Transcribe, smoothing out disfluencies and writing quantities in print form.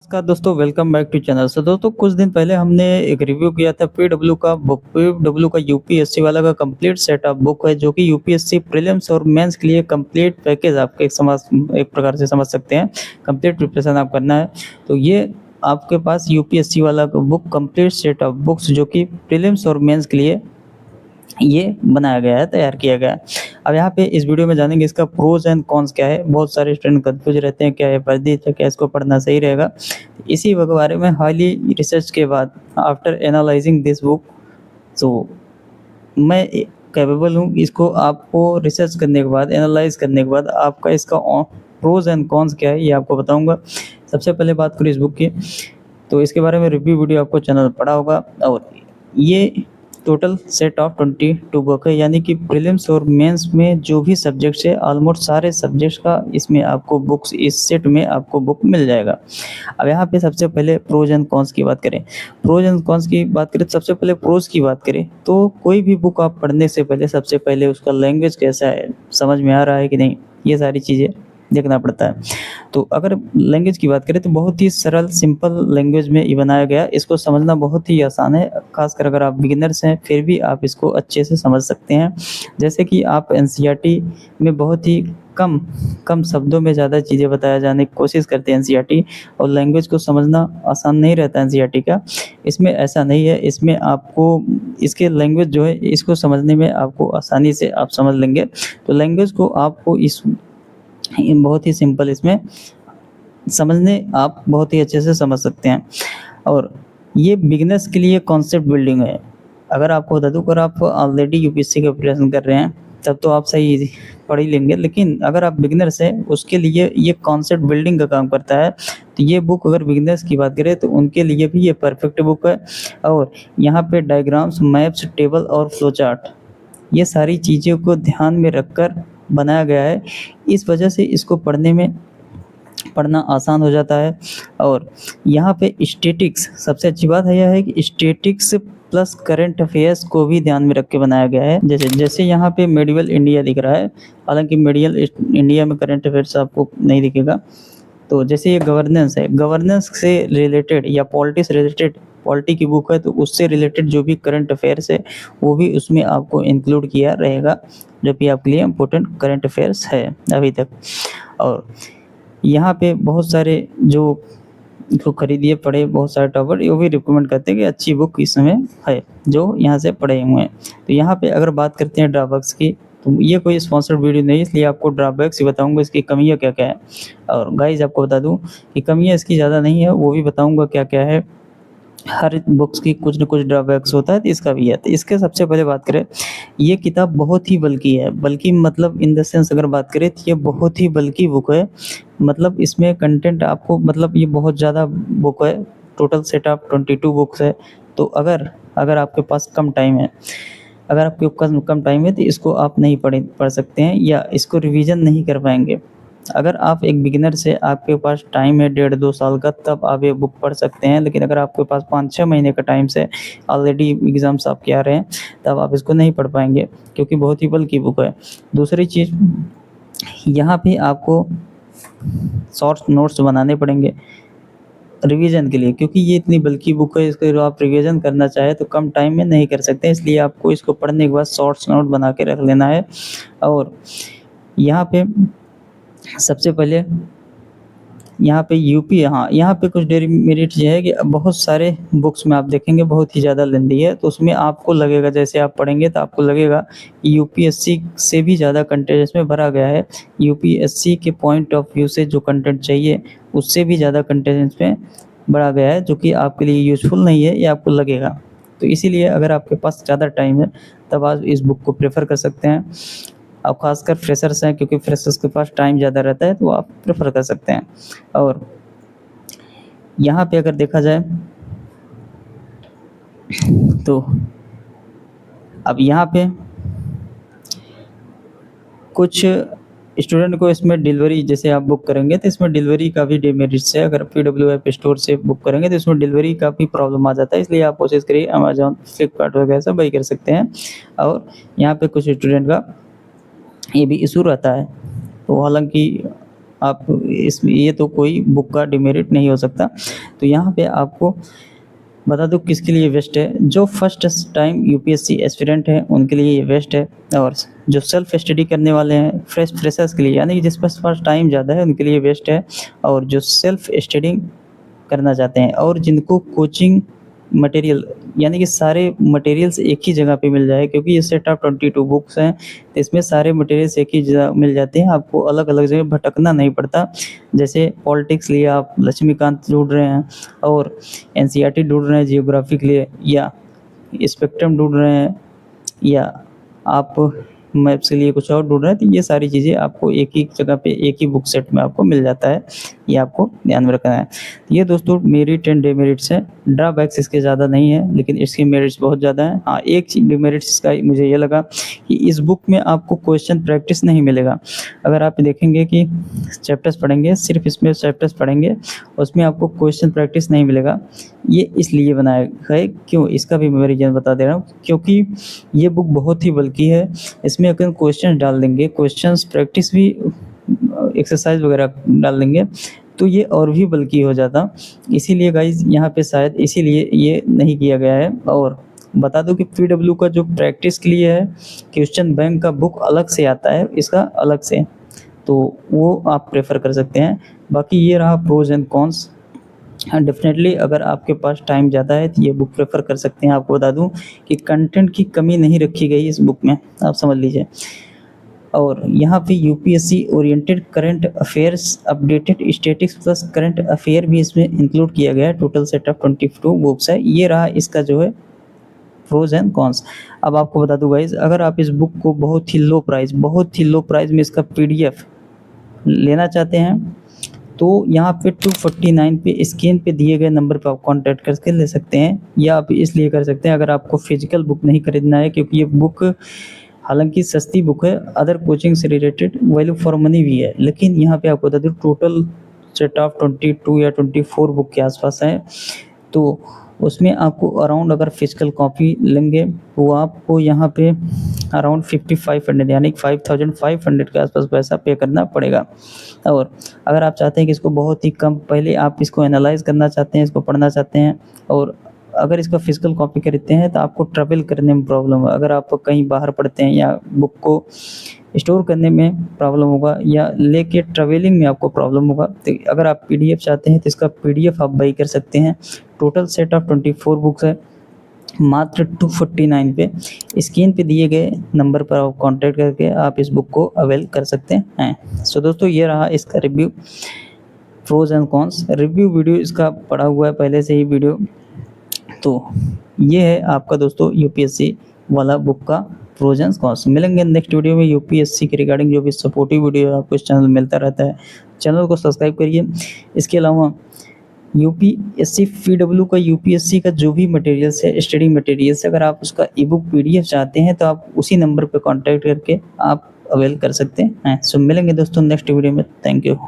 नमस्कार दोस्तों, welcome back to channel. दोस्तों कुछ दिन पहले हमने एक रिव्यू किया था पीडब्ल्यू का यूपीएससी वाला का कंप्लीट सेट ऑफ बुक है, जो कि यूपीएससी प्रीलिम्स और मेंस के लिए कंप्लीट पैकेज आपके एक प्रकार से समझ सकते हैं। कंप्लीट प्रिपरेशन आप करना है तो ये आपके पास यूपीएससी वाला book complete set of books जो कि प्रीलिम्स और मेंस के लिए ये बनाया गया है, तैयार किया गया है। अब यहाँ पे इस वीडियो में जानेंगे इसका प्रोज एंड कॉन्स क्या है। बहुत सारे स्टूडेंट कंफ्यूज रहते हैं, क्या ये वर्जित है, क्या इसको पढ़ना सही रहेगा। इसी के बारे में हाईली रिसर्च के बाद आफ्टर एनालाइजिंग दिस बुक, तो मैं कैपेबल हूँ इसको आपको रिसर्च करने के बाद, एनालाइज करने के बाद आपका इसका प्रोज एंड कॉन्स क्या है ये आपको बताऊँगा। सबसे पहले बात करूँ इस बुक की, तो इसके बारे में रिव्यू वीडियो आपको चैनल पर पड़ा होगा। और ये टोटल सेट ऑफ 22 बुक है, यानी कि प्रीलिम्स और मेंस में जो भी सब्जेक्ट्स है ऑलमोस्ट सारे सब्जेक्ट्स का इसमें आपको बुक्स, इस सेट में आपको बुक मिल जाएगा। अब यहाँ पे सबसे पहले प्रोज एंड कॉन्स की बात करें। प्रोज एंड कॉन्स की बात करें, सबसे पहले प्रोज की बात करें तो कोई भी बुक आप पढ़ने से पहले सबसे पहले उसका लैंग्वेज कैसा है, समझ में आ रहा है कि नहीं, ये सारी चीज़ें देखना पड़ता है। तो अगर लैंग्वेज की बात करें तो बहुत ही सरल सिंपल लैंग्वेज में ये बनाया गया, इसको समझना बहुत ही आसान है। खासकर अगर आप बिगिनर्स हैं फिर भी आप इसको अच्छे से समझ सकते हैं। जैसे कि आप एनसीईआरटी में बहुत ही कम कम शब्दों में ज़्यादा चीज़ें बताया जाने की कोशिश करते हैं एनसीईआरटी, और लैंग्वेज को समझना आसान नहीं रहता एनसीईआरटी का। इसमें ऐसा नहीं है, इसमें आपको इसके लैंग्वेज जो है इसको समझने में आपको आसानी से आप समझ लेंगे। तो लैंग्वेज को आपको इस बहुत ही सिंपल इसमें समझने आप बहुत ही अच्छे से समझ सकते हैं। और ये बिगिनर्स के लिए कॉन्सेप्ट बिल्डिंग है। अगर आपको बता दूं, अगर आप ऑलरेडी यूपीएससी का प्रिपरेशन कर रहे हैं तब तो आप सही पढ़ ही लेंगे, लेकिन अगर आप बिगिनर्स हैं उसके लिए ये कॉन्सेप्ट बिल्डिंग का काम करता है। तो ये बुक अगर बिगिनर्स की बात करें तो उनके लिए भी ये परफेक्ट बुक है। और यहाँ पे डायग्राम्स, मैप्स, टेबल और फ्लो चार्ट, ये सारी चीज़ों को ध्यान में रखकर बनाया गया है। इस वजह से इसको पढ़ना आसान हो जाता है। और यहाँ पे स्टैटिक्स, सबसे अच्छी बात है यह है कि स्टैटिक्स प्लस करंट अफेयर्स को भी ध्यान में रख के बनाया गया है। जैसे यहाँ पे मेडिवल इंडिया दिख रहा है, हालांकि मेडिवल इंडिया में करंट अफेयर्स आपको नहीं दिखेगा। तो जैसे ये गवर्नेंस है, गवर्नेंस से रिलेटेड या पॉलिटी से रिलेटेड, पॉलिटी की बुक है तो उससे रिलेटेड जो भी करंट अफेयर्स है वो भी उसमें आपको इंक्लूड किया रहेगा, जो कि आपके लिए इम्पोर्टेंट करंट अफेयर्स है अभी तक। और यहाँ पे बहुत सारे जो खरीदिए पढ़े, बहुत सारे टॉपर वो भी रिकमेंड करते हैं कि अच्छी बुक इस समय है जो यहाँ से पढ़े हुए हैं। तो यहाँ पे अगर बात करते हैं ड्रॉबैक्स की, तो ये कोई स्पॉन्सर्ड वीडियो नहीं है, इसलिए आपको ड्रॉबैक्स ही बताऊंगा, इसकी कमियाँ क्या क्या है। और गाइज आपको बता दूं कि कमियाँ इसकी ज़्यादा नहीं है, वो भी बताऊंगा क्या क्या है। हर बुक्स की कुछ न कुछ ड्रॉबैक्स होता है, तो इसका भी है। तो इसके सबसे पहले बात करें, ये किताब बहुत ही बल्कि है। बल्कि मतलब इन द सेंस अगर बात करें तो ये बहुत ही बल्कि बुक है। मतलब इसमें कंटेंट आपको, मतलब ये बहुत ज़्यादा बुक है। टोटल सेट ऑफ 22 बुक्स है। तो अगर अगर आपके पास कम टाइम है, अगर आपके पास कम टाइम है तो इसको आप नहीं पढ़ सकते हैं या इसको रिवीजन नहीं कर पाएंगे। अगर आप एक बिगिनर से आपके पास टाइम है 1.5-2 साल का, तब आप ये बुक पढ़ सकते हैं। लेकिन अगर आपके पास 5-6 महीने का टाइम से ऑलरेडी एग्ज़ाम्स आपके आ रहे हैं, तब आप इसको नहीं पढ़ पाएंगे, क्योंकि बहुत ही बल्कि बुक है। दूसरी चीज़, यहाँ पे आपको शॉर्ट नोट्स बनाने पड़ेंगे रिवीजन के लिए, क्योंकि ये इतनी बल्कि बुक है, इसको जो आप रिवीजन करना चाहे तो कम टाइम में नहीं कर सकते। इसलिए आपको इसको पढ़ने के बाद शॉर्ट्स नोट बना के रख लेना है। और यहाँ पे सबसे पहले यहाँ पे यूपी, हाँ यहाँ पे कुछ डेमेरिट्स ये है कि बहुत सारे बुक्स में आप देखेंगे बहुत ही ज़्यादा लेंदी है, तो उसमें आपको लगेगा, जैसे आप पढ़ेंगे तो आपको लगेगा कि यूपीएससी से भी ज़्यादा कंटेंट इसमें भरा गया है। यूपीएससी के पॉइंट ऑफ व्यू से जो कंटेंट चाहिए उससे भी ज़्यादा कंटेंट इसमें भरा गया है, जो कि आपके लिए यूज़फुल नहीं है, ये आपको लगेगा। तो इसीलिए अगर आपके पास ज़्यादा टाइम है तब आप इस बुक को प्रेफर कर सकते हैं। अब खासकर फ्रेशर्स हैं, क्योंकि फ्रेशर्स के पास टाइम ज़्यादा रहता है, तो आप प्रेफर कर सकते हैं। और यहाँ पे अगर देखा जाए तो अब यहाँ पे कुछ स्टूडेंट को इसमें डिलीवरी, जैसे आप बुक करेंगे तो इसमें डिलीवरी का भी डिमेरिट्स है। अगर पीडब्ल्यू ऐप स्टोर से बुक करेंगे तो इसमें डिलीवरी का भी प्रॉब्लम आ जाता है, इसलिए आप कोशिश करिए अमेजोन, फ्लिपकार्ट वगैरह से बाई कर सकते हैं। और यहाँ पे कुछ स्टूडेंट का ये भी इशू रहता है। तो हालांकि आप इसमें ये तो कोई बुक का डिमेरिट नहीं हो सकता। तो यहाँ पे आपको बता दूँ किसके लिए बेस्ट है, जो फर्स्ट टाइम यूपीएससी एस्पिरेंट है उनके लिए ये बेस्ट है, और जो सेल्फ स्टडी करने वाले हैं फ्रेशर्स के लिए, यानी कि जिस पास फर्स्ट टाइम ज़्यादा है उनके लिए बेस्ट है, और जो सेल्फ स्टडी करना चाहते हैं और जिनको कोचिंग मटेरियल यानी कि सारे मटेरियल्स एक ही जगह पे मिल जाए, क्योंकि ये सेट ऑफ 22 बुक्स हैं, तो इसमें सारे मटेरियल्स एक ही जगह मिल जाते हैं, आपको अलग अलग जगह भटकना नहीं पड़ता। जैसे पॉलिटिक्स लिए आप लक्ष्मीकांत ढूंढ रहे हैं, और एनसीईआरटी ढूंढ रहे हैं जियोग्राफी के लिए, या स्पेक्ट्रम ढूंढ रहे हैं, या आप मैप्स के लिए कुछ और ढूंढ रहे हैं, तो ये सारी चीज़ें आपको एक ही जगह पे एक ही बुक सेट में आपको मिल जाता है, ये आपको ध्यान में रखना है। ये दोस्तों मेरिट एंड डेमेरिट्स हैं, ड्रॉबैक्स इसके ज़्यादा नहीं है लेकिन इसके मेरिट्स बहुत ज़्यादा हैं। हाँ, एक चीज़ डिमेरिट्स इसका मुझे ये लगा कि इस बुक में आपको क्वेश्चन प्रैक्टिस नहीं मिलेगा। अगर आप देखेंगे कि चैप्टर्स पढ़ेंगे, सिर्फ इसमें चैप्टर्स पढ़ेंगे, उसमें आपको क्वेश्चन प्रैक्टिस नहीं मिलेगा। ये इसलिए बनाया है, क्यों, इसका भी मैं रीज़न बता दे रहा हूँ, क्योंकि ये बुक बहुत ही बल्कि है। इसमें अगर क्वेश्चन डाल देंगे, क्वेश्चंस प्रैक्टिस भी एक्सरसाइज वगैरह डाल देंगे, तो ये और भी बल्कि हो जाता। इसीलिए गाइज यहाँ पे शायद इसीलिए ये नहीं किया गया है। और बता दूं कि पीडब्ल्यू का जो प्रैक्टिस के लिए है, क्वेश्चन बैंक का बुक अलग से आता है, इसका अलग से, तो वो आप प्रेफर कर सकते हैं। बाकी ये रहा प्रोज एंड कॉन्स। हाँ, डेफिनेटली अगर आपके पास टाइम ज़्यादा है तो ये बुक प्रेफर कर सकते हैं। आपको बता दूं कि कंटेंट की कमी नहीं रखी गई इस बुक में, आप समझ लीजिए। और यहाँ पे UPSC oriented current affairs, updated statics plus current affair भी इसमें इंक्लूड किया गया है। टोटल सेट ऑफ 22 बुक्स है। ये रहा इसका जो है प्रोज एंड कॉन्स। अब आपको बता दूं गाइज, अगर आप इस बुक को बहुत ही लो प्राइस में इसका पीडीएफ लेना चाहते हैं, तो यहाँ पे 249 पे स्क्रीन पे दिए गए नंबर पे आप कांटेक्ट करके ले सकते हैं, या आप इसलिए कर सकते हैं अगर आपको फिजिकल बुक नहीं खरीदना है, क्योंकि ये बुक हालांकि सस्ती बुक है, अदर कोचिंग से रिलेटेड वैल्यू फॉर मनी भी है, लेकिन यहाँ पे आपको बता दूँ टोटल सेट ऑफ 22 या 24 बुक के आसपास है। तो उसमें आपको अराउंड अगर फिजिकल कॉपी लेंगे तो आपको यहाँ पे अराउंड 5500 यानी 5500 के आसपास पैसा पे करना पड़ेगा। और अगर आप चाहते हैं कि इसको बहुत ही कम, पहले आप इसको एनालाइज करना चाहते हैं, इसको पढ़ना चाहते हैं, और अगर इसका फिजिकल कॉपी खरीदते हैं तो आपको ट्रैवल करने में प्रॉब्लम है। अगर आप कहीं बाहर पढ़ते हैं या बुक को स्टोर करने में प्रॉब्लम होगा, या लेके ट्रैवलिंग में आपको प्रॉब्लम होगा, तो अगर आप पीडीएफ चाहते हैं तो इसका पीडीएफ आप बाई कर सकते हैं। टोटल सेट ऑफ 24 बुक्स है, मात्र 249 पे स्क्रीन पे दिए गए नंबर पर आप कांटेक्ट करके आप इस बुक को अवेल कर सकते हैं। सो दोस्तों, ये रहा इसका review, pros and cons. Review video इसका पड़ा हुआ है पहले से ही वीडियो। तो ये है आपका दोस्तों यूपीएससी वाला बुक का प्रोज एंड कॉन्स। मिलेंगे नेक्स्ट वीडियो में यूपीएससी के रिगार्डिंग जो भी सपोर्टिव वीडियो आपको इस चैनल में मिलता रहता है। चैनल को सब्सक्राइब करिए। इसके अलावा यूपीएससी पीडब्ल्यू का यूपीएससी का जो भी मटेरियल्स है, स्टडी मटेरियल्स, अगर आप उसका ई बुक पीडीएफ चाहते हैं तो आप उसी नंबर पर कॉन्टैक्ट करके आप अवेल कर सकते हैं। सो मिलेंगे दोस्तों नेक्स्ट वीडियो में। Thank you.